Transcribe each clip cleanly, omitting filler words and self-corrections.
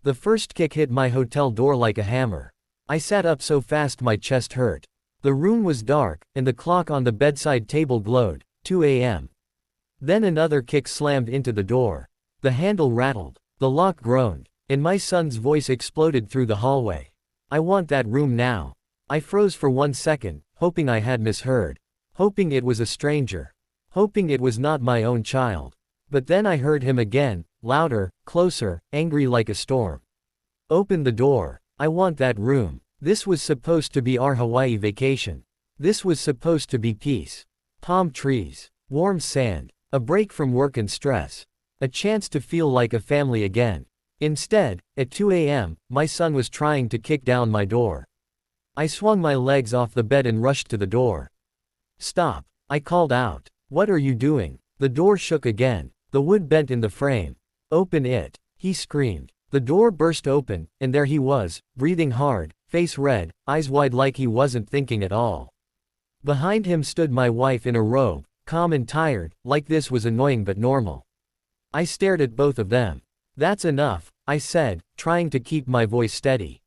The first kick hit my hotel door like a hammer. I sat up so fast my chest hurt. The room was dark, and the clock on the bedside table glowed, 2 a.m. Then another kick slammed into the door. The handle rattled. The lock groaned. And my son's voice exploded through the hallway. "I want that room now." I froze for 1 second, hoping I had misheard. Hoping it was a stranger. Hoping it was not my own child. But then I heard him again, louder, closer, angry like a storm. "Open the door. I want that room." This was supposed to be our Hawaii vacation. This was supposed to be peace. Palm trees. Warm sand. A break from work and stress. A chance to feel like a family again. Instead, at 2 a.m., my son was trying to kick down my door. I swung my legs off the bed and rushed to the door. "Stop," I called out. "What are you doing?" The door shook again. The wood bent in the frame. "Open it," he screamed. The door burst open, and there he was, breathing hard, face red, eyes wide like he wasn't thinking at all. Behind him stood my wife in a robe, calm and tired, like this was annoying but normal. I stared at both of them. "That's enough," I said, trying to keep my voice steady.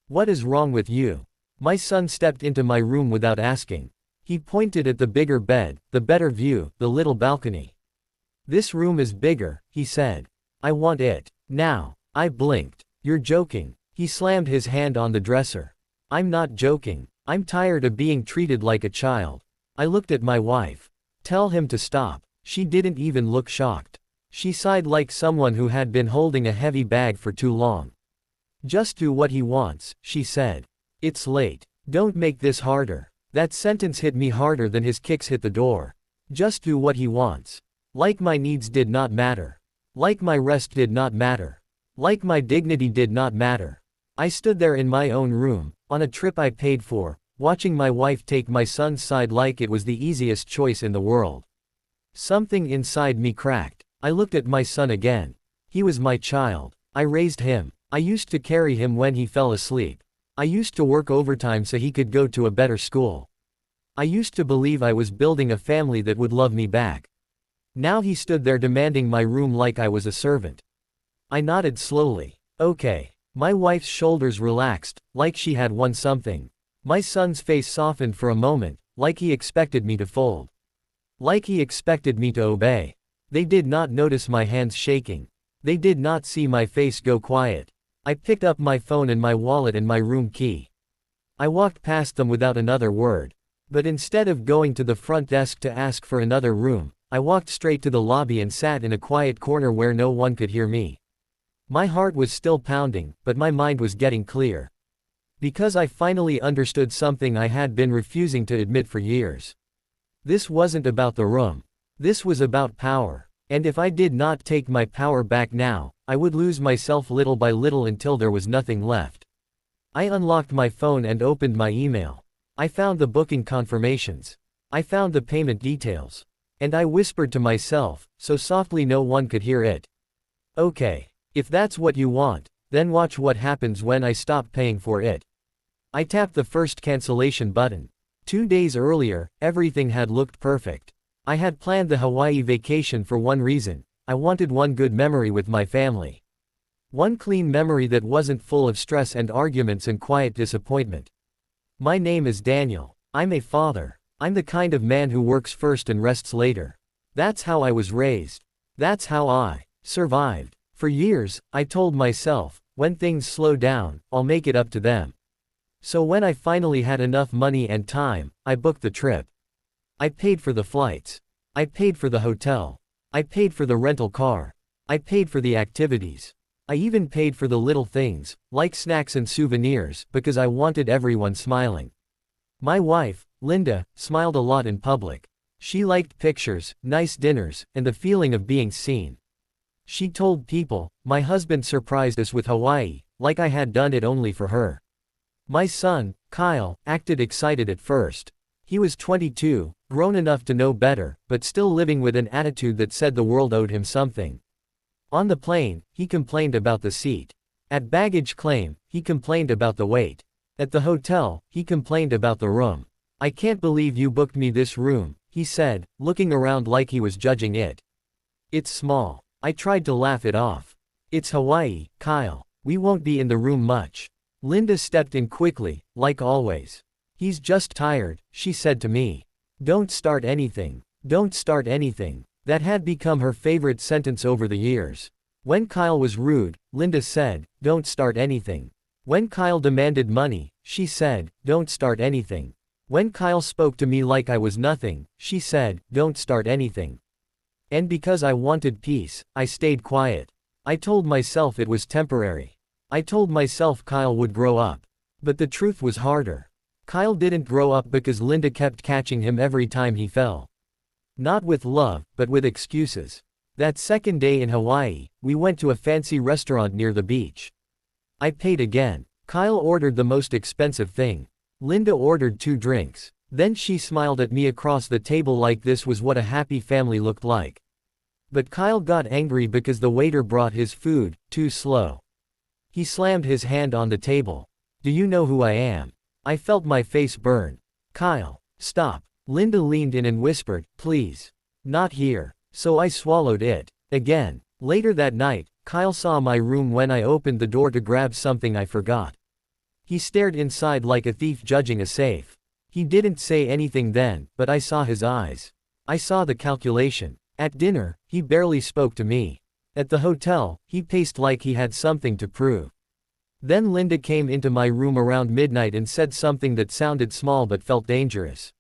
"What is wrong with you?" My son stepped into my room without asking. He pointed at the bigger bed, the better view, the little balcony. "This room is bigger," he said. "I want it. Now." I blinked. "You're joking." He slammed his hand on the dresser. "I'm not joking. I'm tired of being treated like a child." I looked at my wife. "Tell him to stop." She didn't even look shocked. She sighed like someone who had been holding a heavy bag for too long. "Just do what he wants," she said. "It's late. Don't make this harder." That sentence hit me harder than his kicks hit the door. Just do what he wants. Like my needs did not matter. Like my rest did not matter. Like my dignity did not matter. I stood there in my own room, on a trip I paid for, watching my wife take my son's side like it was the easiest choice in the world. Something inside me cracked. I looked at my son again. He was my child. I raised him. I used to carry him when he fell asleep. I used to work overtime so he could go to a better school. I used to believe I was building a family that would love me back. Now he stood there demanding my room like I was a servant. I nodded slowly. "Okay." My wife's shoulders relaxed, like she had won something. My son's face softened for a moment, like he expected me to fold. Like he expected me to obey. They did not notice my hands shaking. They did not see my face go quiet. I picked up my phone and my wallet and my room key. I walked past them without another word. But instead of going to the front desk to ask for another room, I walked straight to the lobby and sat in a quiet corner where no one could hear me. My heart was still pounding, but my mind was getting clear. Because I finally understood something I had been refusing to admit for years. This wasn't about the room. This was about power. And if I did not take my power back now, I would lose myself little by little until there was nothing left. I unlocked my phone and opened my email. I found the booking confirmations. I found the payment details. And I whispered to myself, so softly no one could hear it. "Okay. If that's what you want, then watch what happens when I stop paying for it." I tapped the first cancellation button. 2 days earlier, everything had looked perfect. I had planned the Hawaii vacation for one reason. I wanted one good memory with my family. One clean memory that wasn't full of stress and arguments and quiet disappointment. My name is Daniel. I'm a father. I'm the kind of man who works first and rests later. That's how I was raised. That's how I survived. For years, I told myself, when things slow down, I'll make it up to them. So when I finally had enough money and time, I booked the trip. I paid for the flights. I paid for the hotel. I paid for the rental car. I paid for the activities. I even paid for the little things, like snacks and souvenirs, because I wanted everyone smiling. My wife, Linda, smiled a lot in public. She liked pictures, nice dinners, and the feeling of being seen. She told people, my husband surprised us with Hawaii, like I had done it only for her. My son, Kyle, acted excited at first. He was 22, grown enough to know better, but still living with an attitude that said the world owed him something. On the plane, he complained about the seat. At baggage claim, he complained about the wait. At the hotel, he complained about the room. "I can't believe you booked me this room," he said, looking around like he was judging it. "It's small." I tried to laugh it off. "It's Hawaii, Kyle. We won't be in the room much. Linda stepped in quickly, like always. He's just tired, she said to me. Don't start anything. Don't start anything. That had become her favorite sentence over the years. When Kyle was rude, Linda said, don't start anything. When Kyle demanded money, she said, don't start anything. When Kyle spoke to me like I was nothing, she said, don't start anything. And because I wanted peace, I stayed quiet. I told myself it was temporary. I told myself Kyle would grow up. But the truth was harder. Kyle didn't grow up because Linda kept catching him every time he fell. Not with love, but with excuses. That second day in Hawaii, we went to a fancy restaurant near the beach. I paid again. Kyle ordered the most expensive thing. Linda ordered 2 drinks. Then she smiled at me across the table like this was what a happy family looked like. But Kyle got angry because the waiter brought his food too slow. He slammed his hand on the table. Do you know who I am? I felt my face burn. Kyle, stop. Linda leaned in and whispered, please. Not here. So I swallowed it. Again. Later that night, Kyle saw my room when I opened the door to grab something I forgot. He stared inside like a thief judging a safe. He didn't say anything then, but I saw his eyes. I saw the calculation. At dinner, he barely spoke to me. At the hotel, he paced like he had something to prove. Then Linda came into my room around midnight and said something that sounded small but felt dangerous.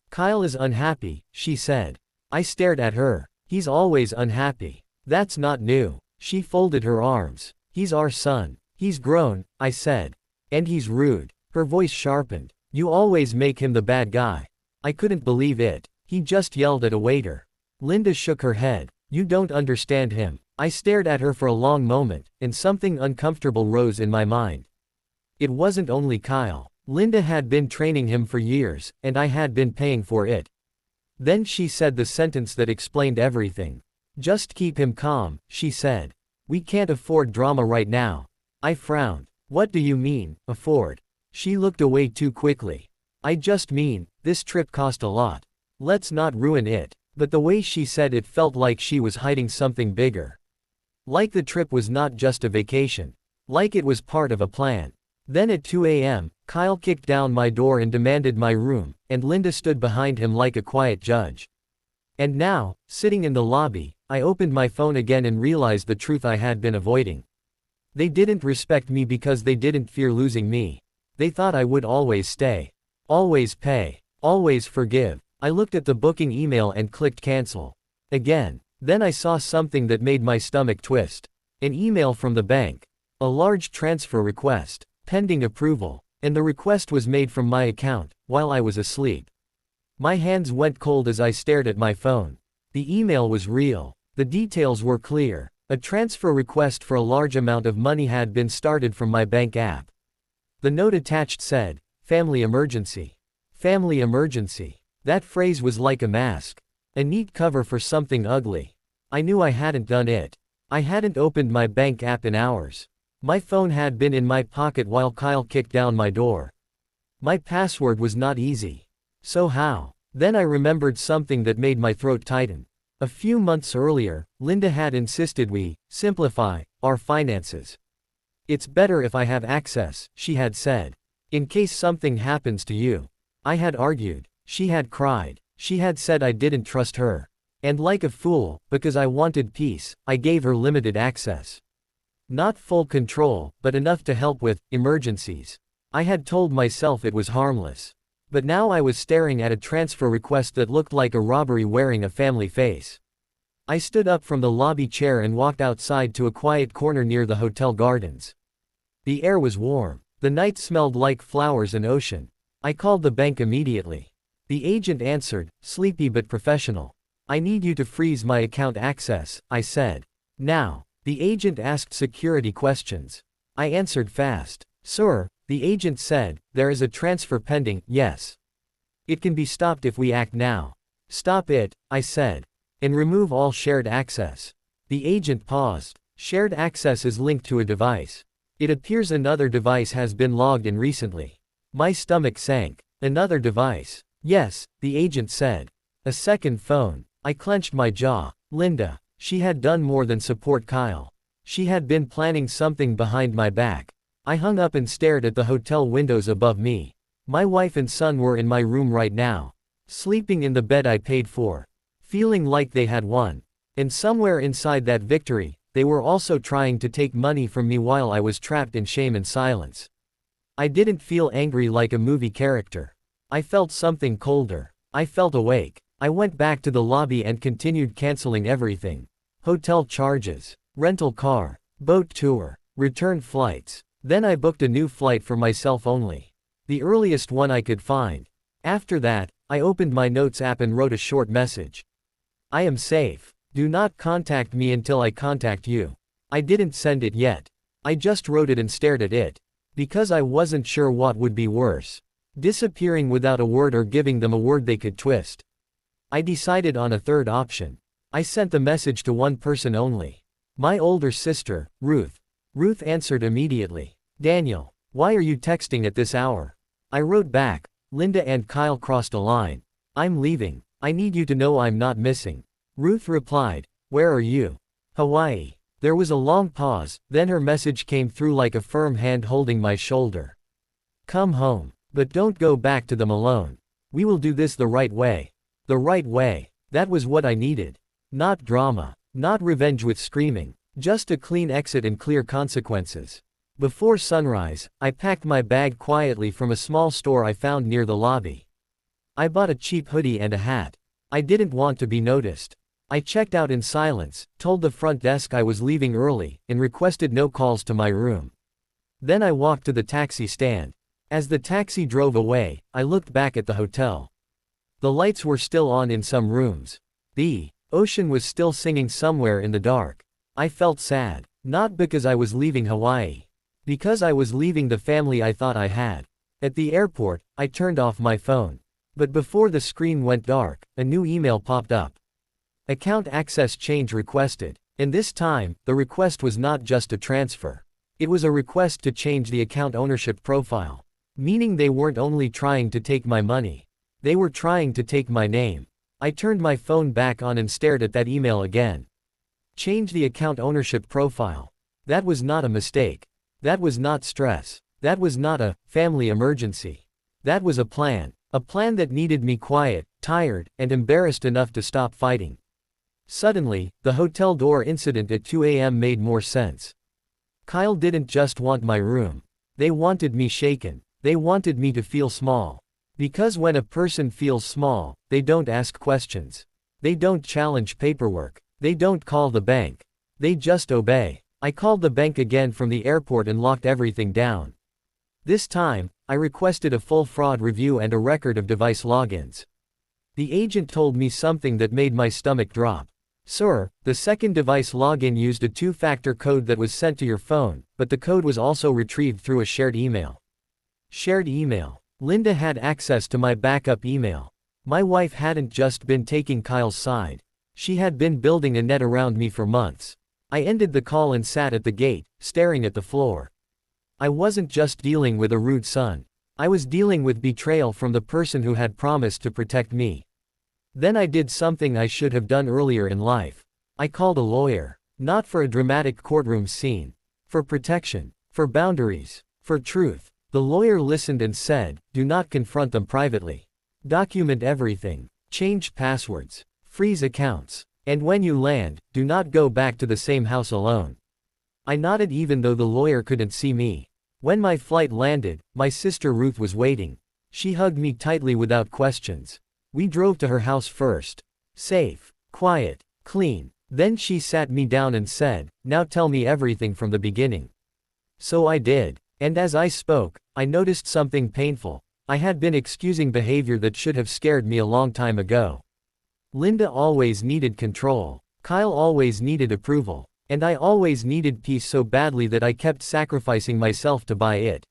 Kyle is unhappy, she said. I stared at her. He's always unhappy. That's not new. She folded her arms. He's our son. He's grown, I said. And he's rude. Her voice sharpened. You always make him the bad guy. I couldn't believe it. He just yelled at a waiter. Linda shook her head. You don't understand him. I stared at her for a long moment, and something uncomfortable rose in my mind. It wasn't only Kyle. Linda had been training him for years, and I had been paying for it. Then she said the sentence that explained everything. Just keep him calm, she said. We can't afford drama right now. I frowned. What do you mean, afford? She looked away too quickly. I just mean, this trip cost a lot. Let's not ruin it. But the way she said it felt like she was hiding something bigger. Like the trip was not just a vacation. Like it was part of a plan. Then at 2 a.m., Kyle kicked down my door and demanded my room, and Linda stood behind him like a quiet judge. And now, sitting in the lobby, I opened my phone again and realized the truth I had been avoiding. They didn't respect me because they didn't fear losing me. They thought I would always stay. Always pay. Always forgive. I looked at the booking email and clicked cancel. Again. Then I saw something that made my stomach twist. An email from the bank. A large transfer request. Pending approval. And the request was made from my account, while I was asleep. My hands went cold as I stared at my phone. The email was real. The details were clear. A transfer request for a large amount of money had been started from my bank app. The note attached said, family emergency. Family emergency. That phrase was like a mask. A neat cover for something ugly. I knew I hadn't done it. I hadn't opened my bank app in hours. My phone had been in my pocket while Kyle kicked down my door. My password was not easy. So how? Then I remembered something that made my throat tighten. A few months earlier, Linda had insisted we simplify our finances. It's better if I have access, she had said. In case something happens to you. I had argued. She had cried. She had said I didn't trust her. And like a fool, because I wanted peace, I gave her limited access. Not full control, but enough to help with emergencies. I had told myself it was harmless. But now I was staring at a transfer request that looked like a robbery wearing a family face. I stood up from the lobby chair and walked outside to a quiet corner near the hotel gardens. The air was warm. The night smelled like flowers and ocean. I called the bank immediately. The agent answered, sleepy but professional. I need you to freeze my account access, I said. Now. The agent asked security questions. I answered fast. Sir, the agent said, there is a transfer pending, yes. It can be stopped if we act now. Stop it, I said. And remove all shared access. The agent paused. Shared access is linked to a device. It appears another device has been logged in recently. My stomach sank. Another device. Yes, the agent said. A second phone. I clenched my jaw. Linda. She had done more than support Kyle. She had been planning something behind my back. I hung up and stared at the hotel windows above me. My wife and son were in my room right now, sleeping in the bed I paid for, feeling like they had won. And somewhere inside that victory, they were also trying to take money from me while I was trapped in shame and silence. I didn't feel angry like a movie character. I felt something colder. I felt awake. I went back to the lobby and continued canceling everything. Hotel charges, rental car, boat tour, return flights. Then I booked a new flight for myself only. The earliest one I could find. After that, I opened my notes app and wrote a short message. I am safe. Do not contact me until I contact you. I didn't send it yet. I just wrote it and stared at it. Because I wasn't sure what would be worse. Disappearing without a word or giving them a word they could twist. I decided on a third option. I sent the message to one person only. My older sister, Ruth. Ruth answered immediately. Daniel, why are you texting at this hour? I wrote back. Linda and Kyle crossed a line. I'm leaving. I need you to know I'm not missing. Ruth replied. Where are you? Hawaii. There was a long pause, then her message came through like a firm hand holding my shoulder. Come home. But don't go back to them alone. We will do this the right way. The right way. That was what I needed. Not drama. Not revenge with screaming. Just a clean exit and clear consequences. Before sunrise, I packed my bag quietly from a small store I found near the lobby. I bought a cheap hoodie and a hat. I didn't want to be noticed. I checked out in silence, told the front desk I was leaving early, and requested no calls to my room. Then I walked to the taxi stand. As the taxi drove away, I looked back at the hotel. The lights were still on in some rooms. The ocean was still singing somewhere in the dark. I felt sad, not because I was leaving Hawaii. Because I was leaving the family I thought I had. At the airport, I turned off my phone. But before the screen went dark, a new email popped up. Account access change requested. And this time, the request was not just a transfer. It was a request to change the account ownership profile. Meaning they weren't only trying to take my money. They were trying to take my name. I turned my phone back on and stared at that email again. Change the account ownership profile. That was not a mistake. That was not stress. That was not a family emergency. That was a plan. A plan that needed me quiet, tired, and embarrassed enough to stop fighting. Suddenly, the hotel door incident at 2 a.m. made more sense. Kyle didn't just want my room. They wanted me shaken. They wanted me to feel small. Because when a person feels small, they don't ask questions. They don't challenge paperwork. They don't call the bank. They just obey. I called the bank again from the airport and locked everything down. This time, I requested a full fraud review and a record of device logins. The agent told me something that made my stomach drop. Sir, the second device login used a two-factor code that was sent to your phone, but the code was also retrieved through a shared email. Shared email. Linda had access to my backup email. My wife hadn't just been taking Kyle's side. She had been building a net around me for months. I ended the call and sat at the gate, staring at the floor. I wasn't just dealing with a rude son. I was dealing with betrayal from the person who had promised to protect me. Then I did something I should have done earlier in life. I called a lawyer. Not for a dramatic courtroom scene. For protection. For boundaries. For truth. The lawyer listened and said, do not confront them privately. Document everything. Change passwords. Freeze accounts. And when you land, do not go back to the same house alone. I nodded even though the lawyer couldn't see me. When my flight landed, my sister Ruth was waiting. She hugged me tightly without questions. We drove to her house first. Safe, quiet, clean. Then she sat me down and said, now tell me everything from the beginning. So I did. And as I spoke, I noticed something painful. I had been excusing behavior that should have scared me a long time ago. Linda always needed control. Kyle always needed approval. And I always needed peace so badly that I kept sacrificing myself to buy it.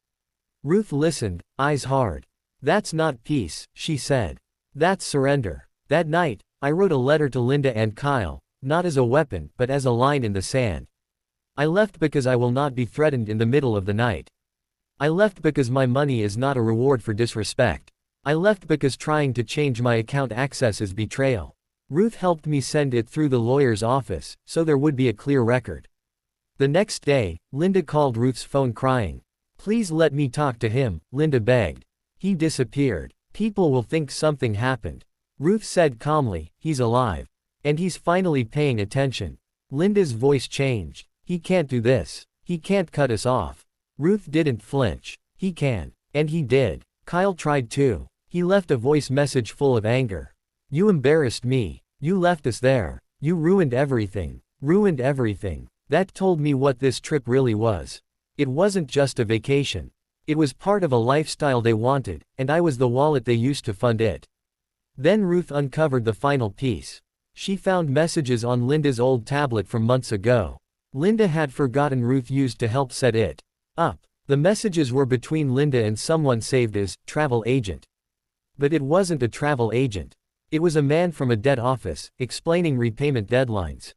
Ruth listened, eyes hard. That's not peace, she said. That's surrender. That night, I wrote a letter to Linda and Kyle, not as a weapon, but as a line in the sand. I left because I will not be threatened in the middle of the night. I left because my money is not a reward for disrespect. I left because trying to change my account access is betrayal. Ruth helped me send it through the lawyer's office, so there would be a clear record. The next day, Linda called Ruth's phone crying. "Please let me talk to him," Linda begged. "He disappeared. People will think something happened." Ruth said calmly, "He's alive. And he's finally paying attention." Linda's voice changed. "He can't do this. He can't cut us off." Ruth didn't flinch. "He can. And he did. Kyle tried too. He left a voice message full of anger. You embarrassed me. You left us there. You ruined everything. Ruined everything. That told me what this trip really was. It wasn't just a vacation. It was part of a lifestyle they wanted, and I was the wallet they used to fund it." Then Ruth uncovered the final piece. She found messages on Linda's old tablet from months ago. Linda had forgotten Ruth used to help set it up. The messages were between Linda and someone saved as travel agent. But it wasn't a travel agent. It was a man from a debt office, explaining repayment deadlines.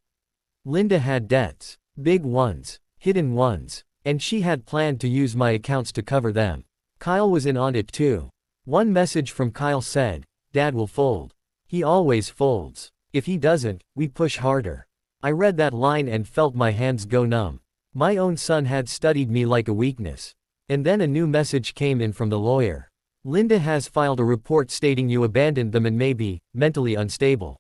Linda had debts. Big ones. Hidden ones. And she had planned to use my accounts to cover them. Kyle was in on it too. One message from Kyle said, "Dad will fold. He always folds. If he doesn't, we push harder." I read that line and felt my hands go numb. My own son had studied me like a weakness. And then a new message came in from the lawyer. "Linda has filed a report stating you abandoned them and may be mentally unstable.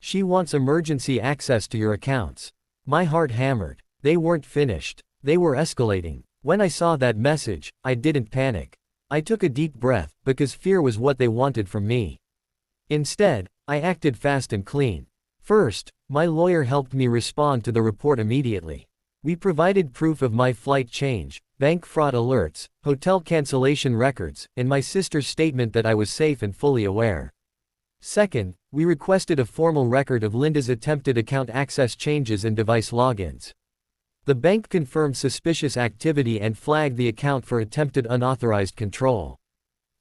She wants emergency access to your accounts." My heart hammered. They weren't finished. They were escalating. When I saw that message, I didn't panic. I took a deep breath, because fear was what they wanted from me. Instead, I acted fast and clean. First, my lawyer helped me respond to the report immediately. We provided proof of my flight change, bank fraud alerts, hotel cancellation records, and my sister's statement that I was safe and fully aware. Second, we requested a formal record of Linda's attempted account access changes and device logins. The bank confirmed suspicious activity and flagged the account for attempted unauthorized control.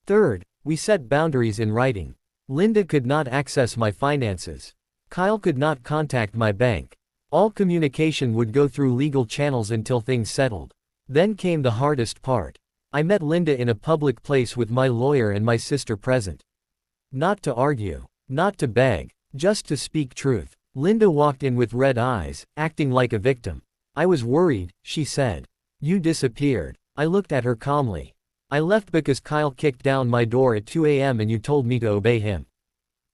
Third, we set boundaries in writing. Linda could not access my finances. Kyle could not contact my bank. All communication would go through legal channels until things settled. Then came the hardest part. I met Linda in a public place with my lawyer and my sister present. Not to argue. Not to beg. Just to speak truth. Linda walked in with red eyes, acting like a victim. "I was worried," she said. "You disappeared." I looked at her calmly. "I left because Kyle kicked down my door at 2 a.m. and you told me to obey him."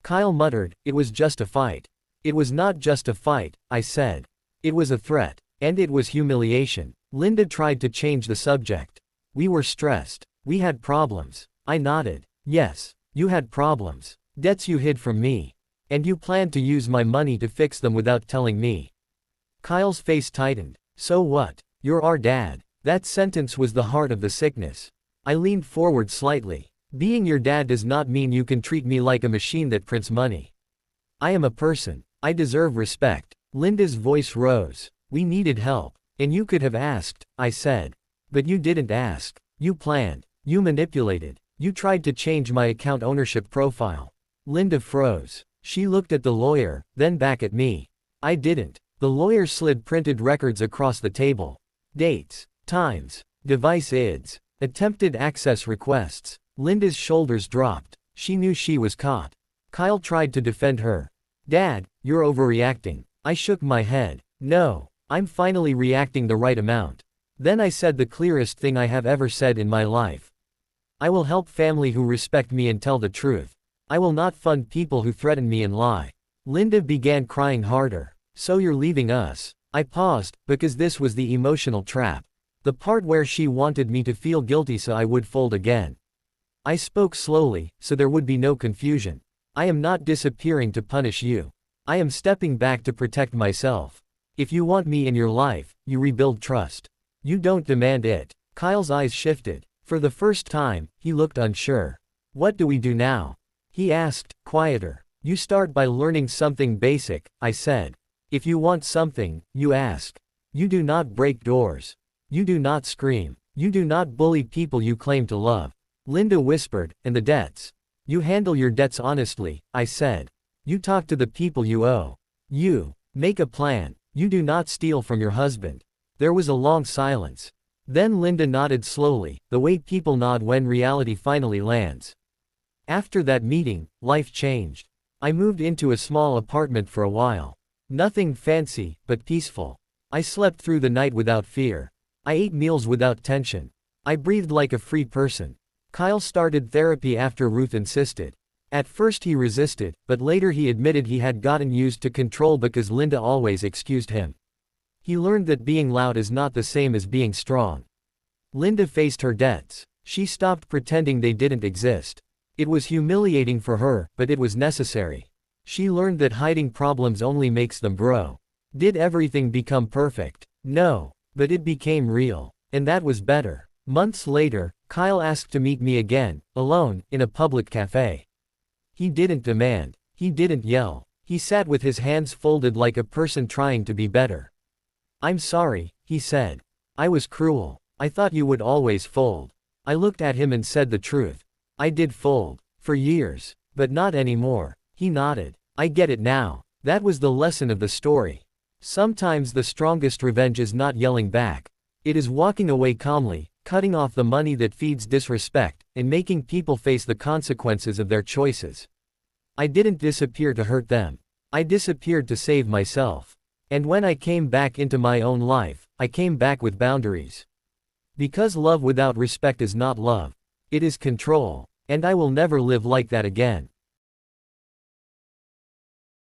Kyle muttered, "It was just a fight." "It was not just a fight," I said. "It was a threat. And it was humiliation." Linda tried to change the subject. "We were stressed. We had problems." I nodded. "Yes, you had problems. Debts you hid from me. And you planned to use my money to fix them without telling me." Kyle's face tightened. "So what? You're our dad." That sentence was the heart of the sickness. I leaned forward slightly. "Being your dad does not mean you can treat me like a machine that prints money. I am a person. I deserve respect." Linda's voice rose. "We needed help. And you could have asked," I said. "But you didn't ask. You planned. You manipulated. You tried to change my account ownership profile." Linda froze. She looked at the lawyer, then back at me. I didn't. The lawyer slid printed records across the table. Dates, times, device IDs, attempted access requests. Linda's shoulders dropped. She knew she was caught. Kyle tried to defend her. "Dad, you're overreacting." I shook my head. "No, I'm finally reacting the right amount." Then I said the clearest thing I have ever said in my life. "I will help family who respect me and tell the truth. I will not fund people who threaten me and lie." Linda began crying harder. "So you're leaving us?" I paused, because this was the emotional trap. The part where she wanted me to feel guilty so I would fold again. I spoke slowly, so there would be no confusion. "I am not disappearing to punish you. I am stepping back to protect myself. If you want me in your life, you rebuild trust. You don't demand it." Kyle's eyes shifted. For the first time, he looked unsure. "What do we do now?" he asked, quieter. "You start by learning something basic," I said. "If you want something, you ask. You do not break doors. You do not scream. You do not bully people you claim to love." Linda whispered, "And the debts?" "You handle your debts honestly," I said. "You talk to the people you owe. You make a plan. You do not steal from your husband." There was a long silence. Then Linda nodded slowly, the way people nod when reality finally lands. After that meeting, life changed. I moved into a small apartment for a while. Nothing fancy, but peaceful. I slept through the night without fear. I ate meals without tension. I breathed like a free person. Kyle started therapy after Ruth insisted. At first he resisted, but later he admitted he had gotten used to control because Linda always excused him. He learned that being loud is not the same as being strong. Linda faced her debts. She stopped pretending they didn't exist. It was humiliating for her, but it was necessary. She learned that hiding problems only makes them grow. Did everything become perfect? No. But it became real. And that was better. Months later, Kyle asked to meet me again, alone, in a public cafe. He didn't demand. He didn't yell. He sat with his hands folded like a person trying to be better. "I'm sorry," he said. "I was cruel. I thought you would always fold." I looked at him and said the truth. I did fold. For years. But not anymore. He nodded. "I get it now." That was the lesson of the story. Sometimes the strongest revenge is not yelling back. It is walking away calmly, cutting off the money that feeds disrespect, and making people face the consequences of their choices. I didn't disappear to hurt them. I disappeared to save myself. And when I came back into my own life, I came back with boundaries. Because love without respect is not love. It is control. And I will never live like that again.